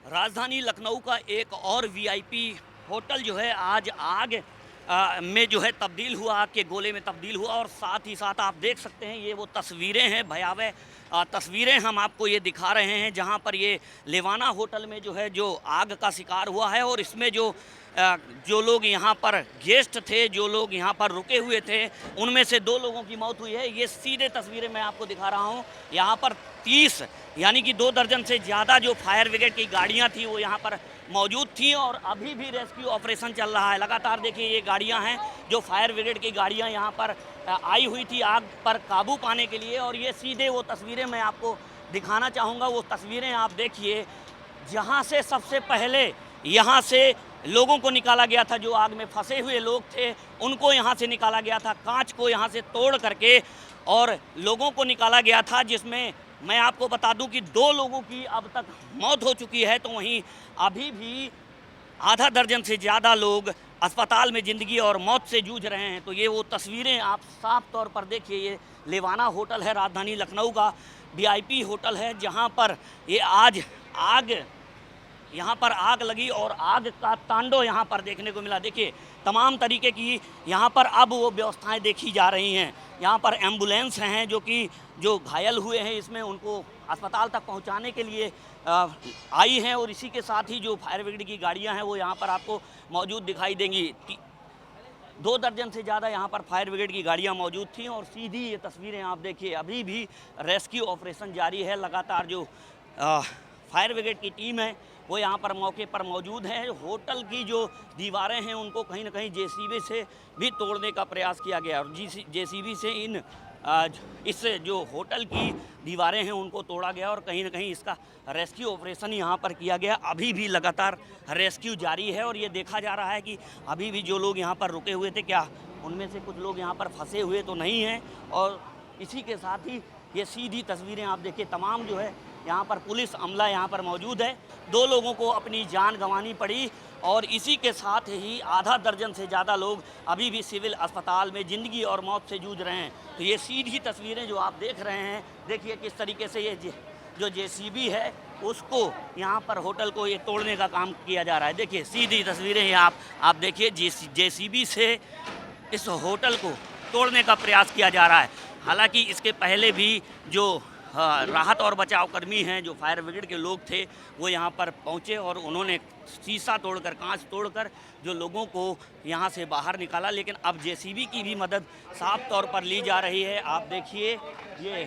राजधानी लखनऊ का एक और वीआईपी होटल जो है आज आग में जो है तब्दील हुआ, आग के गोले में तब्दील हुआ। और साथ ही साथ आप देख सकते हैं ये वो तस्वीरें हैं, भयावह तस्वीरें हम आपको ये दिखा रहे हैं जहां पर ये लेवाना होटल में जो है जो आग का शिकार हुआ है। और इसमें जो लोग यहाँ पर गेस्ट थे, जो लोग यहाँ पर रुके हुए थे, उनमें से 2 लोगों की मौत हुई है। ये सीधे तस्वीरें मैं आपको दिखा रहा हूँ। यहाँ पर 30 यानी कि 2 दर्जन से ज़्यादा जो फायर ब्रिगेड की गाड़ियाँ थी वो यहाँ पर मौजूद थी और अभी भी रेस्क्यू ऑपरेशन चल रहा है। लगातार देखिए ये गाड़ियाँ हैं जो फायर ब्रिगेड की गाड़ियाँ यहाँ पर आई हुई थी आग पर काबू पाने के लिए। और ये सीधे वो तस्वीरें मैं आपको दिखाना चाहूँगा। वो तस्वीरें आप देखिए जहाँ से सबसे पहले यहाँ से लोगों को निकाला गया था, जो आग में फंसे हुए लोग थे उनको यहाँ से निकाला गया था, कांच को यहाँ से तोड़ करके और लोगों को निकाला गया था, जिसमें मैं आपको बता दूं कि 2 लोगों की अब तक मौत हो चुकी है। तो वहीं अभी भी आधा दर्जन से ज़्यादा लोग अस्पताल में ज़िंदगी और मौत से जूझ रहे हैं। तो ये वो तस्वीरें आप साफ तौर पर देखिए। ये लेवाना होटल है, राजधानी लखनऊ का वीआईपी होटल है, जहाँ पर ये आज यहाँ पर आग लगी और आग का तांडव यहाँ पर देखने को मिला। देखिए तमाम तरीके की यहाँ पर अब वो व्यवस्थाएं देखी जा रही हैं। यहाँ पर एम्बुलेंस हैं जो घायल हुए हैं, इसमें उनको अस्पताल तक पहुँचाने के लिए आई हैं। और इसी के साथ ही जो फायर ब्रिगेड की गाड़ियाँ हैं वो यहाँ पर आपको मौजूद दिखाई देंगी। 2 दर्जन से ज़्यादा यहाँ पर फायर ब्रिगेड की गाड़ियाँ मौजूद थीं। और सीधी ये तस्वीरें आप देखिए, अभी भी रेस्क्यू ऑपरेशन जारी है। लगातार जो फायर ब्रिगेड की टीम है वो यहाँ पर मौके पर मौजूद है। होटल की जो दीवारें हैं उनको कहीं ना कहीं जेसीबी से भी तोड़ने का प्रयास किया गया और जेसीबी से इस जो होटल की दीवारें हैं उनको तोड़ा गया और कहीं ना कहीं इसका रेस्क्यू ऑपरेशन यहाँ पर किया गया। अभी भी लगातार रेस्क्यू जारी है और ये देखा जा रहा है कि अभी भी जो लोग यहाँ पर रुके हुए थे, क्या उनमें से कुछ लोग यहाँ पर फंसे हुए तो नहीं हैं। और इसी के साथ ही ये सीधी तस्वीरें आप देखिए, तमाम जो है यहाँ पर पुलिस अमला यहाँ पर मौजूद है। 2 लोगों को अपनी जान गंवानी पड़ी और इसी के साथ ही आधा दर्जन से ज़्यादा लोग अभी भी सिविल अस्पताल में ज़िंदगी और मौत से जूझ रहे हैं। तो ये सीधी तस्वीरें जो आप देख रहे हैं, देखिए किस तरीके से ये जो जेसीबी है उसको यहाँ पर होटल को ये तोड़ने का काम किया जा रहा है। देखिए सीधी तस्वीरें ये आप देखिए, जेसीबी से इस होटल को तोड़ने का प्रयास किया जा रहा है। हालांकि इसके पहले भी जो राहत और बचाव कर्मी हैं, जो फायर ब्रिगेड के लोग थे, वो यहाँ पर पहुँचे और उन्होंने शीशा तोड़कर, कांच तोड़कर जो लोगों को यहाँ से बाहर निकाला। लेकिन अब जेसीबी की भी मदद साफ तौर पर ली जा रही है। आप देखिए ये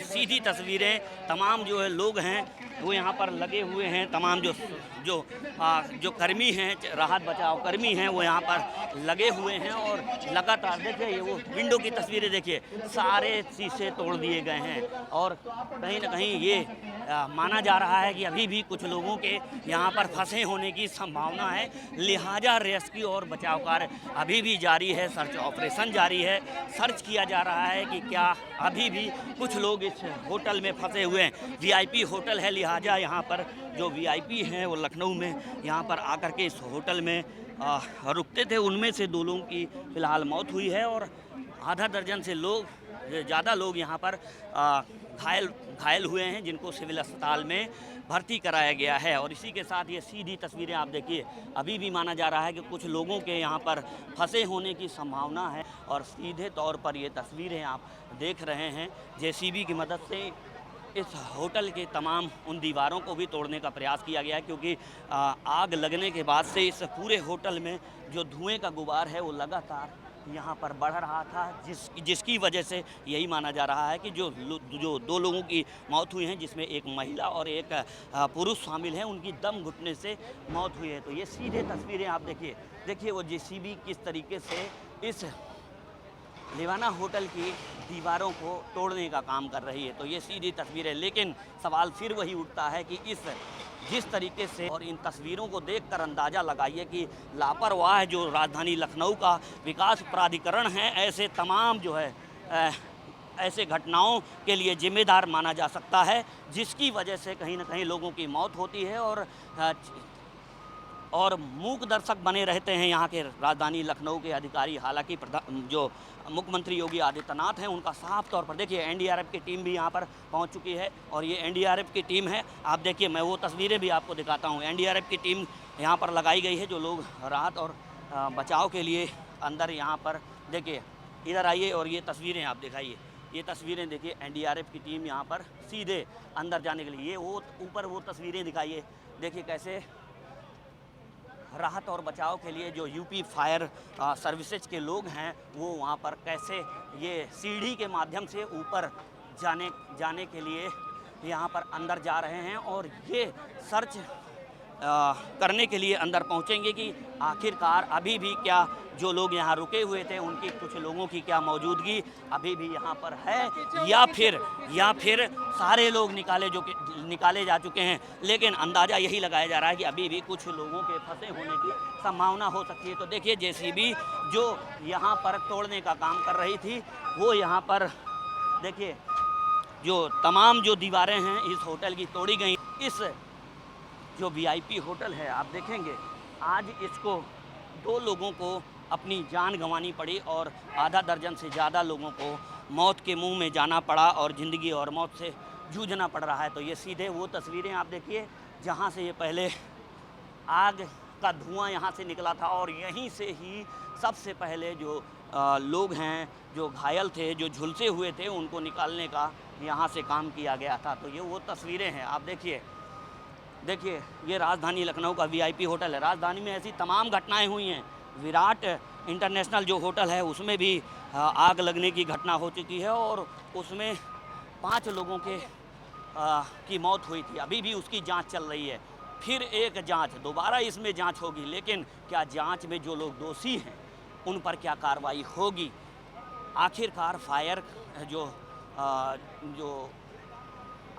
सीधी तस्वीरें, तमाम जो है लोग हैं वो यहाँ पर लगे हुए हैं, तमाम जो कर्मी हैं, राहत बचाव कर्मी हैं, वो यहाँ पर लगे हुए हैं। और लगातार देखिए ये वो विंडो की तस्वीरें देखिए, सारे शीशे तोड़ दिए गए हैं और कहीं ना कहीं ये माना जा रहा है कि अभी भी कुछ लोगों के यहाँ पर फंसे होने की संभावना है। लिहाजा रेस्क्यू और बचाव कार्य अभी भी जारी है, सर्च ऑपरेशन जारी है। सर्च किया जा रहा है कि क्या अभी भी कुछ लोग इस होटल में फंसे हुए हैं। वीआईपी होटल है, लिहाजा यहाँ पर जो वीआईपी हैं वो लखनऊ में यहाँ पर आकर के इस होटल में रुकते थे। उनमें से 2 लोगों की फ़िलहाल मौत हुई है और आधा दर्जन से ज़्यादा लोग यहाँ पर घायल हुए हैं, जिनको सिविल अस्पताल में भर्ती कराया गया है। और इसी के साथ ये सीधी तस्वीरें आप देखिए, अभी भी माना जा रहा है कि कुछ लोगों के यहाँ पर फंसे होने की संभावना है। और सीधे तौर पर ये तस्वीरें आप देख रहे हैं, जेसीबी की मदद से इस होटल के तमाम उन दीवारों को भी तोड़ने का प्रयास किया गया है, क्योंकि आग लगने के बाद से इस पूरे होटल में जो धुएँ का गुबार है वो लगातार यहाँ पर बढ़ रहा था, जिसकी वजह से यही माना जा रहा है कि जो 2 लोगों की मौत हुई है, जिसमें एक महिला और एक पुरुष शामिल हैं, उनकी दम घुटने से मौत हुई है। तो ये सीधे तस्वीरें आप देखिए वो जेसीबी किस तरीके से इस लेवाना होटल की दीवारों को तोड़ने का काम कर रही है। तो ये सीधी तस्वीरें, लेकिन सवाल फिर वही उठता है कि जिस तरीके से, और इन तस्वीरों को देखकर अंदाज़ा लगाइए कि लापरवाह जो राजधानी लखनऊ का विकास प्राधिकरण है, ऐसे तमाम जो है ऐसे घटनाओं के लिए जिम्मेदार माना जा सकता है, जिसकी वजह से कहीं ना कहीं लोगों की मौत होती है और मूक दर्शक बने रहते हैं यहाँ के राजधानी लखनऊ के अधिकारी। हालांकि जो मुख्यमंत्री योगी आदित्यनाथ हैं उनका साफ तौर पर देखिए एनडीआरएफ की टीम भी यहाँ पर पहुँच चुकी है और ये एनडीआरएफ की टीम है। आप देखिए, मैं वो तस्वीरें भी आपको दिखाता हूँ। एनडीआरएफ की टीम यहाँ पर लगाई गई है, जो लोग राहत और बचाव के लिए अंदर यहाँ पर देखिए, इधर आइए और ये तस्वीरें आप दिखाइए। ये तस्वीरें देखिए, एनडीआरएफ की टीम यहाँ पर सीधे अंदर जाने के लिए, ये वो ऊपर वो तस्वीरें दिखाइए। देखिए कैसे राहत और बचाव के लिए जो यूपी फायर सर्विसेज के लोग हैं वो वहाँ पर कैसे ये सीढ़ी के माध्यम से ऊपर जाने के लिए यहाँ पर अंदर जा रहे हैं और ये सर्च करने के लिए अंदर पहुँचेंगे कि आखिरकार अभी भी क्या जो लोग यहाँ रुके हुए थे उनकी कुछ लोगों की क्या मौजूदगी अभी भी यहाँ पर है या फिर सारे लोग निकाले जा चुके हैं। लेकिन अंदाज़ा यही लगाया जा रहा है कि अभी भी कुछ लोगों के फंसे होने की संभावना हो सकती है। तो देखिए, जेसीबी जो यहाँ पर तोड़ने का काम कर रही थी वो यहाँ पर देखिए जो तमाम जो दीवारें हैं इस होटल की तोड़ी गई। इस जो वीआईपी होटल है आप देखेंगे आज इसको 2 लोगों को अपनी जान गंवानी पड़ी और आधा दर्जन से ज़्यादा लोगों को मौत के मुंह में जाना पड़ा और ज़िंदगी और मौत से जूझना पड़ रहा है। तो ये सीधे वो तस्वीरें आप देखिए जहाँ से ये पहले आग का धुआं यहाँ से निकला था और यहीं से ही सबसे पहले जो लोग हैं जो घायल थे, जो झुलसे हुए थे, उनको निकालने का यहाँ से काम किया गया था। तो ये वो तस्वीरें हैं आप देखिए ये राजधानी लखनऊ का वीआईपी होटल है। राजधानी में ऐसी तमाम घटनाएं हुई हैं। विराट इंटरनेशनल जो होटल है उसमें भी आग लगने की घटना हो चुकी है और उसमें 5 लोगों की मौत हुई थी। अभी भी उसकी जांच चल रही है। फिर एक जांच दोबारा इसमें जांच होगी, लेकिन क्या जांच में जो लोग दोषी हैं उन पर क्या कार्रवाई होगी? आखिरकार फायर जो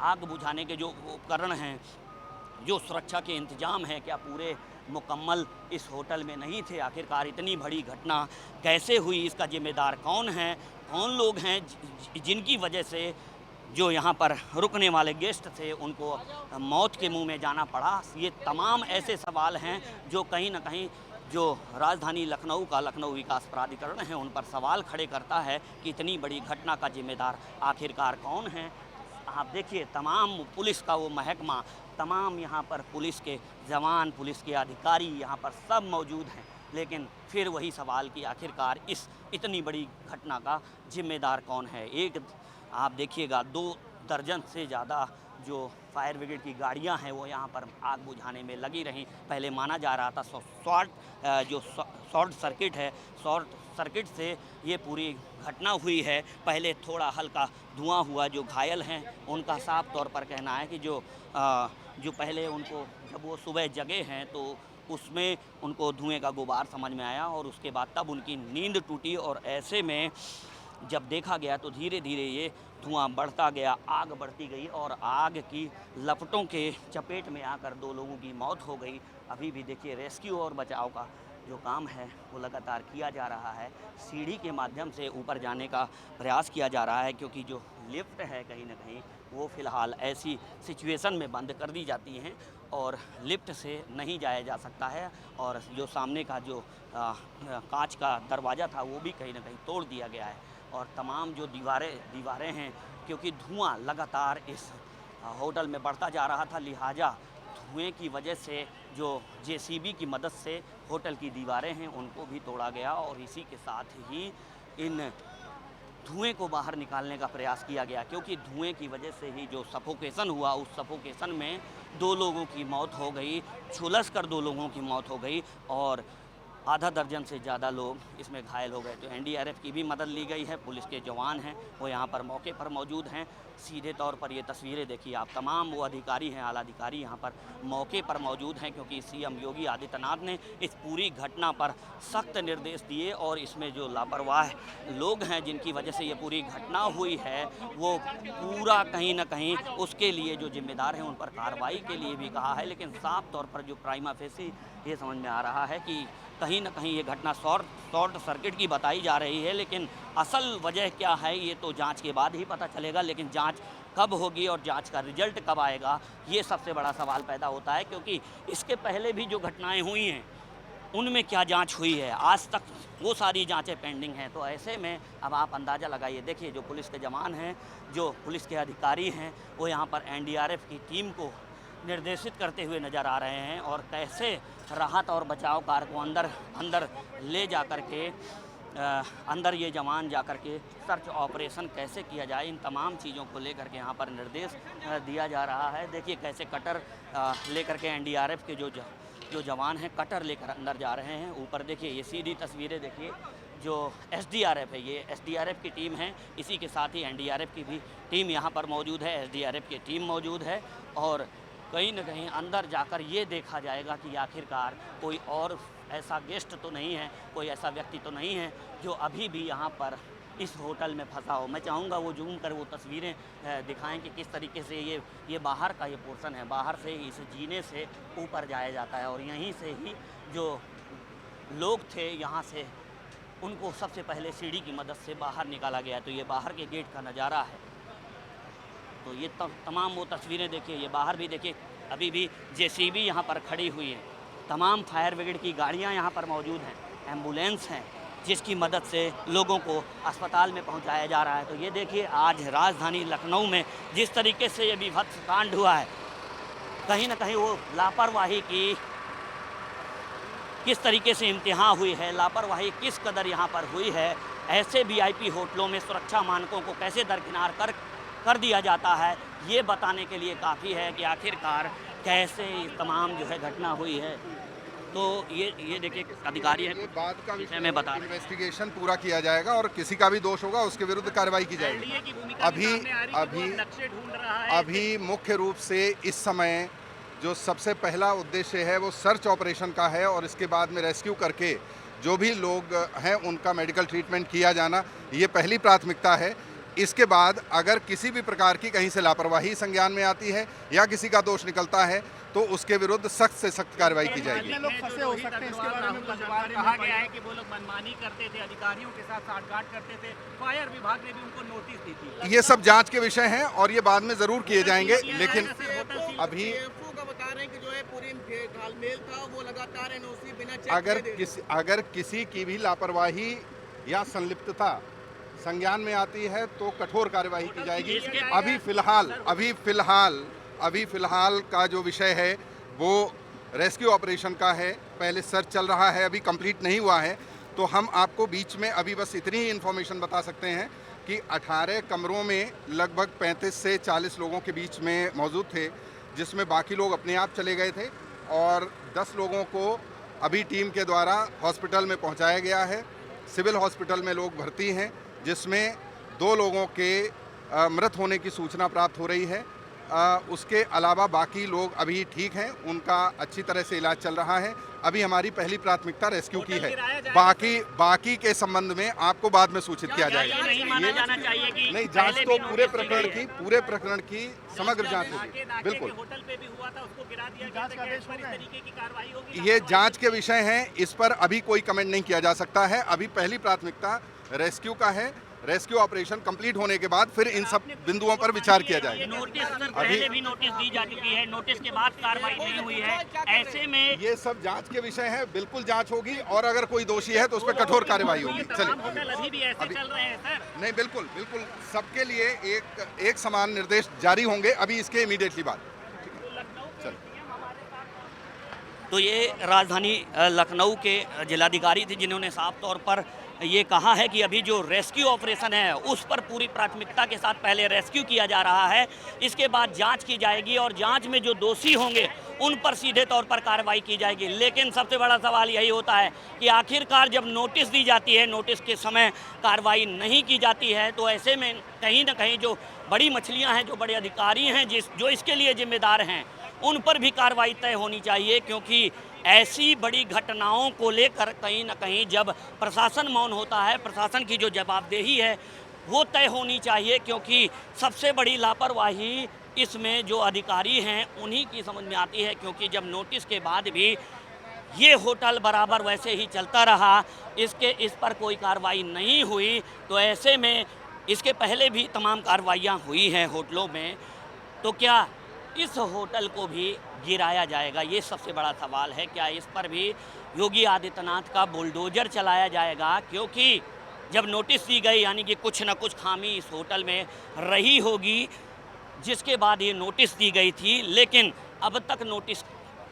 आग बुझाने के जो उपकरण हैं, जो सुरक्षा के इंतजाम हैं, क्या पूरे मुकम्मल इस होटल में नहीं थे? आखिरकार इतनी बड़ी घटना कैसे हुई? इसका जिम्मेदार कौन है? कौन लोग हैं जिनकी वजह से जो यहाँ पर रुकने वाले गेस्ट थे उनको मौत के मुंह में जाना पड़ा? ये तमाम ऐसे सवाल हैं जो कहीं ना कहीं जो राजधानी लखनऊ का लखनऊ विकास प्राधिकरण है उन पर सवाल खड़े करता है कि इतनी बड़ी घटना का जिम्मेदार आखिरकार कौन है? आप देखिए तमाम पुलिस का वो महकमा, तमाम यहाँ पर पुलिस के जवान, पुलिस के अधिकारी यहाँ पर सब मौजूद हैं, लेकिन फिर वही सवाल कि आखिरकार इस इतनी बड़ी घटना का जिम्मेदार कौन है? एक आप देखिएगा 2 दर्जन से ज़्यादा जो फायर ब्रिगेड की गाड़ियां हैं वो यहाँ पर आग बुझाने में लगी रहीं। पहले माना जा रहा था शॉर्ट सर्किट से ये पूरी घटना हुई है। पहले थोड़ा हल्का धुआं हुआ। जो घायल हैं उनका साफ तौर पर कहना है कि जो पहले उनको जब वो सुबह जगे हैं तो उसमें उनको धुएं का गुबार समझ में आया और उसके बाद तब उनकी नींद टूटी और ऐसे में जब देखा गया तो धीरे धीरे ये धुआं बढ़ता गया, आग बढ़ती गई और आग की लपटों के चपेट में आकर 2 लोगों की मौत हो गई। अभी भी देखिए रेस्क्यू और बचाव का जो काम है वो लगातार किया जा रहा है। सीढ़ी के माध्यम से ऊपर जाने का प्रयास किया जा रहा है क्योंकि जो लिफ्ट है कहीं ना कहीं वो फ़िलहाल ऐसी सिचुएशन में बंद कर दी जाती हैं और लिफ्ट से नहीं जाया जा सकता है और जो सामने का जो कांच का दरवाज़ा था वो भी कहीं ना कहीं तोड़ दिया गया है और तमाम जो दीवारें हैं, क्योंकि धुआं लगातार इस होटल में बढ़ता जा रहा था, लिहाजा धुएं की वजह से जो जेसीबी की मदद से होटल की दीवारें हैं उनको भी तोड़ा गया और इसी के साथ ही इन धुएं को बाहर निकालने का प्रयास किया गया क्योंकि धुएं की वजह से ही जो सफोकेशन हुआ उस सफोकेशन में 2 लोगों की मौत हो गई, झुलस कर 2 लोगों की मौत हो गई और आधा दर्जन से ज़्यादा लोग इसमें घायल हो गए। तो एनडीआरएफ की भी मदद ली गई है, पुलिस के जवान हैं वो यहाँ पर मौके पर मौजूद हैं। सीधे तौर पर ये तस्वीरें देखिए आप, तमाम वो अधिकारी हैं, आला अधिकारी यहाँ पर मौके पर मौजूद हैं क्योंकि सीएम योगी आदित्यनाथ ने इस पूरी घटना पर सख्त निर्देश दिए और इसमें जो लापरवाह लोग हैं जिनकी वजह से ये पूरी घटना हुई है वो पूरा कहीं ना कहीं उसके लिए जो जिम्मेदार हैं उन पर कार्रवाई के लिए भी कहा है। लेकिन साफ तौर पर जो प्राइमा फेसी ये समझ में आ रहा है कि कहीं ना कहीं ये घटना शॉर्ट सर्किट की बताई जा रही है, लेकिन असल वजह क्या है ये तो जांच के बाद ही पता चलेगा। लेकिन जांच कब होगी और जांच का रिजल्ट कब आएगा, ये सबसे बड़ा सवाल पैदा होता है। क्योंकि इसके पहले भी जो घटनाएं हुई हैं उनमें क्या जांच हुई है, आज तक वो सारी जांचें पेंडिंग हैं। तो ऐसे में अब आप अंदाज़ा लगाइए, देखिए जो पुलिस के जवान हैं, जो पुलिस के अधिकारी हैं, वो यहाँ पर एनडीआरएफ की टीम को निर्देशित करते हुए नज़र आ रहे हैं और कैसे राहत और बचाव कार्य को अंदर ले जा कर के अंदर ये जवान जा कर के सर्च ऑपरेशन कैसे किया जाए, इन तमाम चीज़ों को लेकर के यहाँ पर निर्देश दिया जा रहा है। देखिए कैसे कटर लेकर के एनडीआरएफ के जो जवान हैं कटर लेकर अंदर जा रहे हैं। ऊपर देखिए ये सीधी तस्वीरें देखिए, जो एसडीआरएफ है, ये एसडीआरएफ की टीम है, इसी के साथ ही एनडीआरएफ की भी टीम यहाँ पर मौजूद है, एसडीआरएफ की टीम मौजूद है। और कहीं न कहीं अंदर जाकर ये देखा जाएगा कि आखिरकार कोई और ऐसा गेस्ट तो नहीं है, कोई ऐसा व्यक्ति तो नहीं है जो अभी भी यहाँ पर इस होटल में फंसा हो। मैं चाहूँगा वो जूम कर वो तस्वीरें दिखाएं कि किस तरीके से ये बाहर का ये पोर्शन है, बाहर से ही इस जीने से ऊपर जाया जाता है और यहीं से ही जो लोग थे यहाँ से उनको सबसे पहले सीढ़ी की मदद से बाहर निकाला गया। तो ये बाहर के गेट का नज़ारा है। तो ये तमाम वो तस्वीरें देखिए, ये बाहर भी देखिए, अभी भी जेसीबी यहाँ पर खड़ी हुई है, तमाम फायर ब्रिगेड की गाड़ियाँ यहाँ पर मौजूद हैं, एम्बुलेंस हैं, जिसकी मदद से लोगों को अस्पताल में पहुंचाया जा रहा है। तो ये देखिए आज राजधानी लखनऊ में जिस तरीके से ये विभत्स कांड हुआ है, कहीं ना कहीं वो लापरवाही की किस तरीके से इम्तिहान हुई है, लापरवाही किस कदर यहाँ पर हुई है। ऐसे वीआईपी होटलों में सुरक्षा मानकों को कैसे दरकिनार कर दिया जाता है, ये बताने के लिए काफ़ी है कि आखिरकार कैसे तमाम जो है घटना हुई है। तो ये देखिए अधिकारी हैं, बात का विषय में बता, इन्वेस्टिगेशन पूरा किया जाएगा और किसी का भी दोष होगा उसके विरुद्ध कार्रवाई की जाएगी। अभी मुख्य रूप से इस समय जो सबसे पहला उद्देश्य है वो सर्च ऑपरेशन का है और इसके बाद में रेस्क्यू करके जो भी लोग हैं उनका मेडिकल ट्रीटमेंट किया जाना, ये पहली प्राथमिकता है। इसके बाद अगर किसी भी प्रकार की कहीं से लापरवाही संज्ञान में आती है या किसी का दोष निकलता है तो उसके विरुद्ध सख्त से सख्त कार्रवाई की जाएगी। लोग फंसे हो सकते हैं, इसके बारे में कहा गया है कि वो लोग मनमानी करते थे, अधिकारियों के साथ साठगांठ करते थे, फायर विभाग ने भी उनको नोटिस दी थी। ये सब जांच के विषय हैं और ये बाद में जरूर किए जाएंगे, लेकिन अभी बता रहे हैं कि जो है पूरी तालमेल था वो लगातार एनओसी बिना चेक अगर किसी की भी लापरवाही या संलिप्तता संज्ञान में आती है तो कठोर कार्यवाही की जाएगी। अभी फिलहाल का जो विषय है वो रेस्क्यू ऑपरेशन का है, पहले सर्च चल रहा है, अभी कंप्लीट नहीं हुआ है। तो हम आपको बीच में अभी बस इतनी ही इन्फॉर्मेशन बता सकते हैं कि 18 कमरों में लगभग 35 से 40 लोगों के बीच में मौजूद थे, जिसमें बाकी लोग अपने आप चले गए थे और 10 लोगों को अभी टीम के द्वारा हॉस्पिटल में पहुंचाया गया है। सिविल हॉस्पिटल में लोग भर्ती हैं, जिसमें 2 लोगों के मृत होने की सूचना प्राप्त हो रही है। उसके अलावा बाकी लोग अभी ठीक हैं, उनका अच्छी तरह से इलाज चल रहा है। अभी हमारी पहली प्राथमिकता रेस्क्यू की है, बाकी के संबंध में आपको बाद में सूचित किया जाएगा। नहीं, जांच तो पूरे प्रकरण की समग्र जांच होगी, बिल्कुल। होटल पे भी हुआ था, उसको गिरा दिया गया था, इस तरीके की कार्रवाई होगी। ये जांच के विषय हैं, इस पर अभी कोई कमेंट नहीं किया जा सकता है। अभी पहली प्राथमिकता रेस्क्यू का है। रेस्क्यू ऑपरेशन कंप्लीट होने के बाद फिर इन सब बिंदुओं पर विचार किया जाएगा। नोटिस पहले भी नोटिस दी जा चुकी है, नोटिस के बाद कार्रवाई नहीं हुई है, ऐसे में ये सब जांच के विषय है, बिल्कुल जांच होगी और अगर कोई दोषी है तो उस पर कठोर कार्रवाई होगी। चलिए, नहीं, बिल्कुल सबके लिए एक समान निर्देश जारी होंगे अभी इसके इमीडिएटली बाद। तो ये राजधानी लखनऊ के जिलाधिकारी थे जिन्होंने साफ तौर पर ये कहा है कि अभी जो रेस्क्यू ऑपरेशन है उस पर पूरी प्राथमिकता के साथ पहले रेस्क्यू किया जा रहा है, इसके बाद जांच की जाएगी और जांच में जो दोषी होंगे उन पर सीधे तौर पर कार्रवाई की जाएगी। लेकिन सबसे बड़ा सवाल यही होता है कि आखिरकार जब नोटिस दी जाती है, नोटिस के समय कार्रवाई नहीं की जाती है, तो ऐसे में कहीं ना कहीं जो बड़ी मछलियाँ हैं, जो बड़े अधिकारी हैं जो इसके लिए जिम्मेदार हैं, उन पर भी कार्रवाई तय होनी चाहिए। क्योंकि ऐसी बड़ी घटनाओं को लेकर कहीं ना कहीं जब प्रशासन मौन होता है, प्रशासन की जो जवाबदेही है वो तय होनी चाहिए। क्योंकि सबसे बड़ी लापरवाही इसमें जो अधिकारी हैं उन्हीं की समझ में आती है। क्योंकि जब नोटिस के बाद भी ये होटल बराबर वैसे ही चलता रहा, इस पर कोई कार्रवाई नहीं हुई, तो ऐसे में इसके पहले भी तमाम कार्रवाइयाँ हुई हैं होटलों में, तो क्या इस होटल को भी गिराया जाएगा? ये सबसे बड़ा सवाल है। क्या इस पर भी योगी आदित्यनाथ का बुलडोजर चलाया जाएगा? क्योंकि जब नोटिस दी गई, यानी कि कुछ न कुछ खामी इस होटल में रही होगी, जिसके बाद ये नोटिस दी गई थी, लेकिन अब तक नोटिस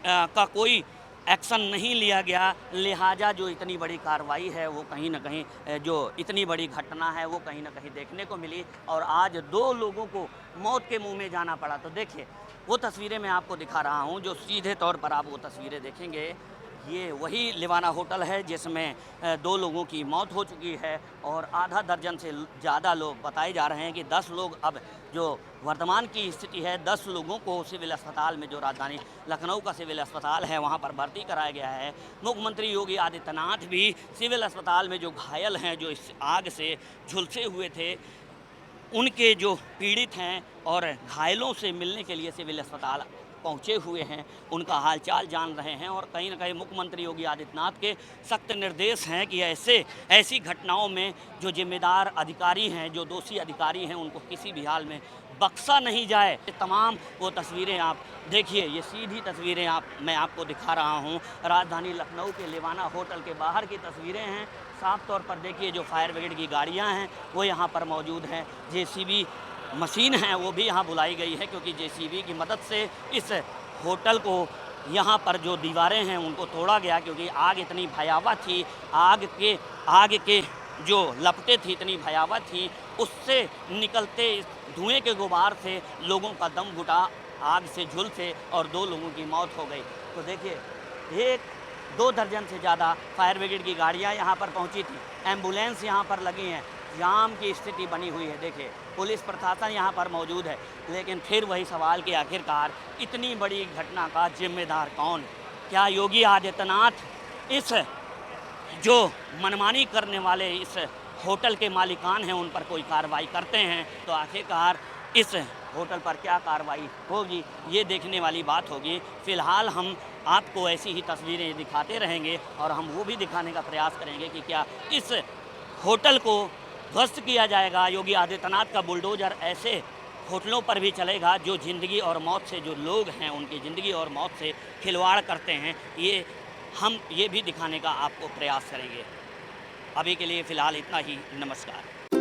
का कोई एक्शन नहीं लिया गया। लिहाजा जो इतनी बड़ी कार्रवाई है वो कहीं ना कहीं, जो इतनी बड़ी घटना है वो कहीं ना कहीं देखने को मिली, और आज 2 लोगों को मौत के मुंह में जाना पड़ा। तो देखिए, वो तस्वीरें मैं आपको दिखा रहा हूँ, जो सीधे तौर पर आप वो तस्वीरें देखेंगे, ये वही लिवाना होटल है जिसमें 2 लोगों की मौत हो चुकी है, और आधा दर्जन से ज़्यादा लोग बताए जा रहे हैं कि 10 लोग, अब जो वर्तमान की स्थिति है, 10 लोगों को सिविल अस्पताल में, जो राजधानी लखनऊ का सिविल अस्पताल है, वहाँ पर भर्ती कराया गया है। मुख्यमंत्री योगी आदित्यनाथ भी सिविल अस्पताल में जो घायल हैं, जो इस आग से झुलसे हुए थे, उनके जो पीड़ित हैं और घायलों से मिलने के लिए सिविल अस्पताल पहुंचे हुए हैं, उनका हालचाल जान रहे हैं। और कहीं ना कहीं मुख्यमंत्री योगी आदित्यनाथ के सख्त निर्देश हैं कि ऐसी घटनाओं में जो जिम्मेदार अधिकारी हैं, जो दोषी अधिकारी हैं, उनको किसी भी हाल में बख्शा नहीं जाए। तमाम वो तस्वीरें आप देखिए, ये सीधी तस्वीरें मैं आपको दिखा रहा हूँ, राजधानी लखनऊ के लिवाना होटल के बाहर की तस्वीरें हैं। साफ तौर पर देखिए, जो फायर ब्रिगेड की गाड़ियाँ हैं वो यहाँ पर मौजूद हैं, JCB मशीन है वो भी यहाँ बुलाई गई है, क्योंकि JCB की मदद से इस होटल को, यहाँ पर जो दीवारें हैं उनको तोड़ा गया, क्योंकि आग इतनी भयावह थी, आग के जो लपटें थी इतनी भयावह थी, उससे निकलते धुएं के गुबार से लोगों का दम घुटा, आग से झुलसे और 2 लोगों की मौत हो गई। तो देखिए, 1-2 दर्जन से ज़्यादा फायर ब्रिगेड की गाड़ियाँ यहाँ पर पहुँची थी, एम्बुलेंस यहाँ पर लगी हैं, जाम की स्थिति बनी हुई है। देखिए, पुलिस प्रशासन यहाँ पर मौजूद है, लेकिन फिर वही सवाल कि आखिरकार इतनी बड़ी घटना का जिम्मेदार कौन? क्या योगी आदित्यनाथ इस जो मनमानी करने वाले इस होटल के मालिकान हैं उन पर कोई कार्रवाई करते हैं? तो आखिरकार इस होटल पर क्या कार्रवाई होगी, ये देखने वाली बात होगी। फ़िलहाल हम आपको ऐसी ही तस्वीरें दिखाते रहेंगे, और हम वो भी दिखाने का प्रयास करेंगे कि क्या इस होटल को ध्वस्त किया जाएगा। योगी आदित्यनाथ का बुलडोजर ऐसे होटलों पर भी चलेगा जो ज़िंदगी और मौत से, जो लोग हैं उनकी ज़िंदगी और मौत से खिलवाड़ करते हैं। हम ये भी दिखाने का आपको प्रयास करेंगे। अभी के लिए फ़िलहाल इतना ही। नमस्कार।